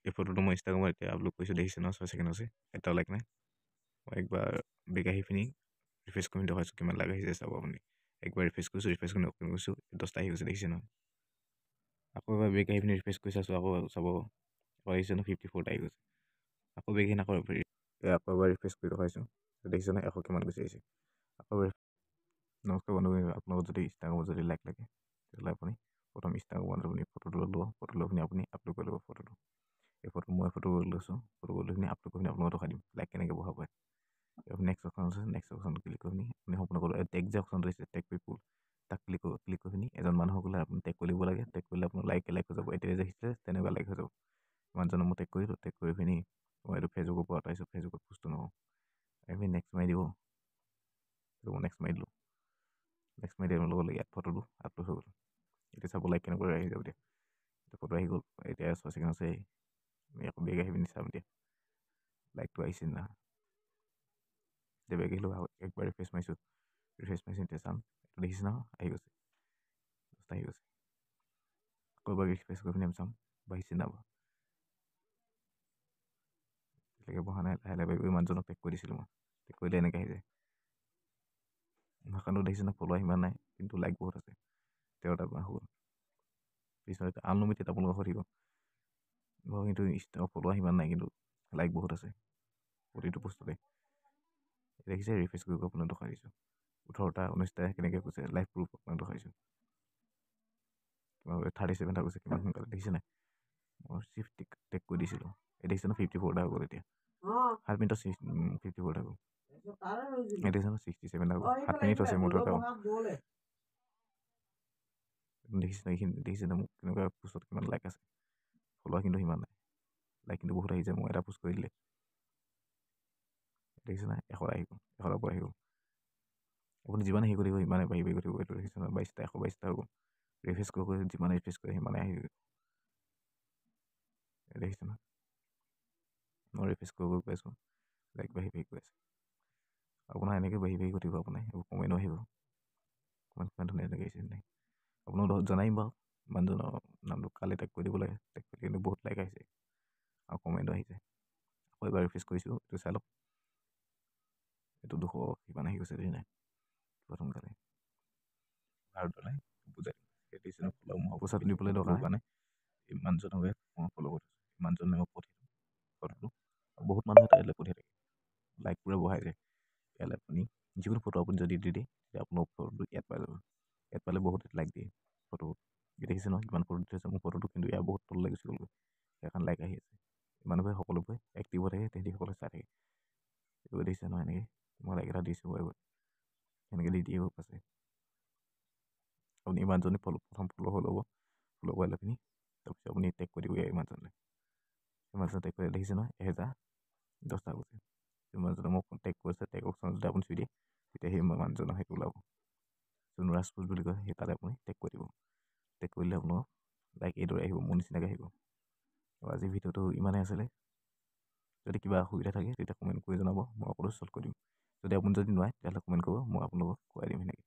এই ফটোটো মই ইনষ্টাগ্ৰামত এতিয়া আপলোড কৰিছোঁ, দেখিছে ন 6 ছেকেণ্ড হৈছে, এটাও লাইক নাই। মই একবাৰ বেক আহি পিনি ৰিফ্ৰেছ কৰি দেখাইছোঁ কিমান লাইক আহিছে চাব আপুনি। একবাৰ ৰিফ্ৰেছ কৰিছোঁ, ৰিফ্ৰেছ কৰি অ'পেন কৰিছোঁ, 10টা আহি গৈছে, দেখিছে ন। আকৌ এবাৰ বেক আহি পিনি ৰিফ্ৰেছ কৰি চাইছোঁ, আকৌ চাব আহিছে ন 54টা আহি গৈছে। আকৌ বেক আহি আকৌ এবাৰ ৰিফ্ৰেছ কৰি দেখাইছোঁ, দেখিছে ন 100 কিমান গুচি আহিছে। আকৌ নমস্কাৰ বন্ধু, আপোনালোকৰ যদি ইনষ্টাগ্ৰামত যদি লাইক লাগে তেতিয়াহ'লে আপুনি প্ৰথম ইনষ্টাগ্ৰামত আপুনি ফটোটো ল'ব, ফটো লৈ পিনি আপুনি আপলোড কৰি ল'ব ফটোটো। এই ফটো লৈছোঁ, ফটো লৈ পিনি আপলোড কৰি আপোনালোকক দেখাই দিম লাইক কেনেকৈ বঢ়াব পাৰে। নেক্সট অপশ্যন আছে, নেক্সট অপশ্যন ক্লিক কৰি পিনি আপুনি সম্পূৰ্ণ টেগ যে অপশ্যনটো দিছে, টেগ পিপুল, তাক ক্লিক কৰি পিনি এজন মানুহক হ'লে আপুনি টেগ কৰি দিব লাগে। টেগ কৰিলে আপোনাৰ লাইক হৈ যাব, এতিয়া যে আহিছিলে তেনেকুৱা লাইক হৈ যাব। মানুহজনক মই টেগ কৰিলোঁ, টেগ কৰি পিনি মই এইটো ফেচবুকৰ পৰা আঁতৰাইছোঁ, ফেচবুকত পোষ্টটো নহওঁ। আমি নেক্সট মাৰি দিব, নেক্সট মাৰি দিলোঁ, নেক্সট মাৰি দিয়া লগে লগে ইয়াত ফটোটো আপলোড হৈ গ'ল। এতিয়া চাব লাইক কেনেকৈ আহি যাব। এতিয়া ফটো আহি গ'ল, এতিয়া 6 ছেকেণ্ড আছে, আমি আকৌ বেগ আহি পিনি চাম এতিয়া লাইকটো আহিছে না। এতিয়া বেগ আহিলোঁ, একবাৰ ৰিফ্ৰেছ মাৰিছোঁ, এতিয়া চাম, এইটো দেখিছে ন আহি গৈছে, 10টা আহি গৈছে। আকৌ এবাৰ ৰিফ্ৰেছ কৰি পিনি আমি চাম বাঢ়িছে না। এতিয়ালৈকে বহা নাই, লাহে লাহে মানুহজনক টেগ কৰি দিছিলোঁ মই, টেগ কৰিলে এনেকৈ আহি যায়। ভাষাটো দেখিছে ন, ফলোৱাৰ সিমান নাই কিন্তু লাইক বহুত আছে, 13টা হৈ গ'ল। পিছত আনলিমিটেড আপোনালোকৰ হৈ থাকিব, কিন্তু ফলোৱাৰ সিমান নাই কিন্তু লাইক বহুত আছে প্ৰতিটো পোষ্টতে। দেখিছে, ৰিফ্ৰেছ কৰিব আপোনাক দেখাই দিছোঁ, 18টা 19টা কেনেকৈ গৈছে, লাইভ প্ৰুফ আপোনাক দেখাইছোঁ। 37টা গৈছে, কিমান সোনকালে দেখিছে নাই। মই চিফ্ট টেগ কৰি দিছিলোঁ, এই দেখিছে ন 54টা হৈ গ'ল। এতিয়া 7 মিনিটত 54টা হৈ গ'ল, এই দেখিছে ন 67টা হৈ গ'ল, 7 মিনিট হৈছে মোৰ দেখিছে ন। এইখিনি দেখিছে ন মোক কেনেকুৱা পোষ্টত কিমান লাইক আছে, ফলোৱাৰ কিন্তু সিমান নাই, লাইক কিন্তু বহুত আহিছে। মই এটা পোষ্ট কৰি দিলে দেখিছে নাই 100 আহি গ'ল, 100ৰ পৰা আহি গ'ল। আপুনি যিমানে হেৰি কৰিব সিমানে বাঢ়ি গৈ থাকিব। এইটো দেখিছে ন 22টা 122টা হৈ গ'ল। ৰিফ্ৰেছ কৰি যিমানে ৰিফ্ৰেছ কৰে সিমানে আহি গ'ল, দেখিছে ন। মই ৰিফ্ৰেছ কৰি গৈ আছোঁ, লাইক বাঢ়ি গৈ আছে। আপোনাৰ এনেকৈ বাঢ়ি গৈ থাকিব, আপোনাৰ এইবোৰ কমেণ্টো আহিব, কিমান ধুনীয়া এনেকৈ আহিছে নাই। আপোনাক জনাইম বাৰু, মানুহজনৰ নামটো কালি টেগ কৰি দিব লাগে, টেগ কৰি কিন্তু বহুত লাইক আহিছে আৰু কমেণ্টো আহিছে। আকৌ এবাৰ ৰিফ্ৰেছ কৰিছোঁ, এইটো চাই লওক, এইটো 200 কিমান আহি গৈছে, দেখিছে নাই। সোনকালে ভাৰতলৈ বুজাই দিছে ন, মই পইচা তুলিবলৈ দৰকাৰ নাই, এই মানুহজনকে মই ফ'ল' কৰি থৈছোঁ, মানুহজনে মই পঠিয়াই ফটোটো, বহুত মানুহে তাইলৈ পঠিয়াই থাকে, লাইক পূৰা বঢ়াই যায়। ইয়ালৈ আপুনি যিকোনো ফটো আপুনি যদি দি দিয়ে তেতিয়া আপোনাৰ ফটোটো ইয়াত পাই যাব, ইয়াত পালে বহুত লাইক দিয়ে ফটো। দেখিছে নহয় কিমান ফটো দি থৈছে মোৰ ফটোটো, কিন্তু ইয়াৰ বহুত তললৈ গুচি গ'লগৈ, সেইকাৰণে লাইক আহি আছে। মানুহবোৰে সকলোবোৰে এক্টিভ হৈ থাকে, তেহেঁতি সকলোৱে চাই থাকে। এইবোৰ দেখিছে নহয়, এনেকৈ মই লাইক এটা দিছোঁ, এনেকৈ দি দিয়ে আছে। আপুনি ইমানজনে প্ৰথম ফ'ল' হৈ ল'ব, ফ'ল' কৰি লৈ পিনি তাৰপিছত আপুনি টেগ কৰি দিব ইমানজনলৈ, ইমানজন টেগ কৰি দেখিছে নহয় 1010টা গৈছে। ইমানজনে মোক টেগ কৰিছে, টেগ অপশ্যন যদি আপুনি চুই দিয়ে তেতিয়া সেই মানুহজনৰ সেইটো ওলাব, যোন ৰাজপুত বুলি কয়, সেই তাতে আপুনি টেগ কৰি দিব। টেগ কৰিলে আপোনাক লাইক এইদৰে আহিব, মোৰ নিচিনাকৈ আহিব। আৰু আজিৰ ভিডিঅ'টো ইমানেই আছিলে, যদি কিবা অসুবিধা থাকে তেতিয়া কমেণ্ট কৰি জনাব, মই সকলো চল্ভ কৰি দিম। যদি আপুনি নোৱাৰে তেতিয়াহ'লে কমেণ্ট কৰিব, মই আপোনালোকক কৰাই দিম সেনেকৈ।